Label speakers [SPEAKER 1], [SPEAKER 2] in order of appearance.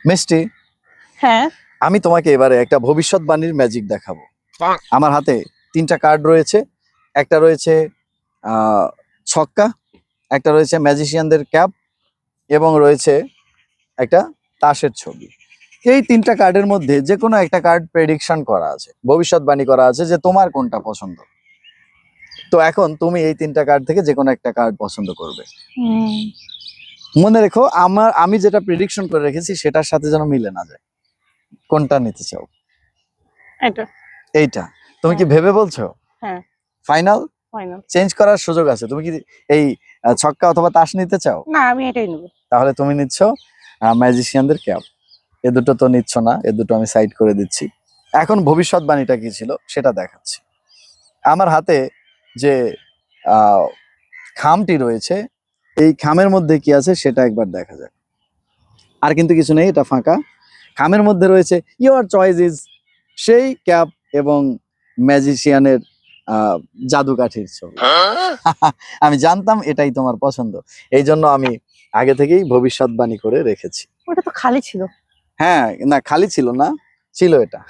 [SPEAKER 1] মিষ্টি,
[SPEAKER 2] হ্যাঁ
[SPEAKER 1] আমি তোমাকে এবারে একটা ভবিষ্যৎবাণীর ম্যাজিক দেখাবো। আমার হাতে 3টা কার্ড রয়েছে। একটা রয়েছে ছক্কা, একটা রয়েছে ম্যাজিশিয়ানদের ক্যাপ, এবং রয়েছে একটা তাসের ছবি। এই 3টা কার্ডের মধ্যে যে কোনো একটা কার্ড প্রেডিকশন করা আছে, ভবিষ্যৎবাণী করা আছে যে তোমার কোনটা পছন্দ। তো এখন তুমি এই 3টা কার্ড থেকে যে কোনো একটা কার্ড পছন্দ করবে। মনে রেখো আমি যেটা প্রেডিকশন করে রেখেছি সেটার সাথে যেন মিলে না যায়। কোনটা নিতে চাও?
[SPEAKER 2] এটা।
[SPEAKER 1] এইটা। তুমি কি ভেবে বলছো?
[SPEAKER 2] হ্যাঁ।
[SPEAKER 1] ফাইনাল?
[SPEAKER 2] ফাইনাল।
[SPEAKER 1] চেঞ্জ করার সুযোগ আছে। তুমি কি এই ছক্কা অথবা তাস নিতে চাও?
[SPEAKER 2] না, আমি এটাই নেব।
[SPEAKER 1] তাহলে তুমি নিচ্ছ ম্যাজিশিয়ানদের ক্যাপ। এ দুটো তো নিচ্ছ না, এ দুটো আমি সাইড করে দিচ্ছি। এখন ভবিষ্যৎবাণীটা কি ছিল সেটা দেখাচ্ছি। আমার হাতে যে খামটি রয়েছে, এই খামের মধ্যে কি আছে সেটা একবার দেখা যাক। আর কিন্তু কিছু নেই, এটা ফাঁকা। খামের মধ্যে রয়েছে ইওর চয়েস ইজ সেই ক্যাপ এবং ম্যাজিশিয়ানের জাদুকাঠির ছবি। আমি জানতাম এটাই তোমার পছন্দ, এই জন্য আমি আগে থেকেই ভবিষ্যৎবাণী করে রেখেছি।
[SPEAKER 2] ওটা তো খালি ছিল।
[SPEAKER 1] হ্যাঁ, না খালি ছিল না, ছিল এটা।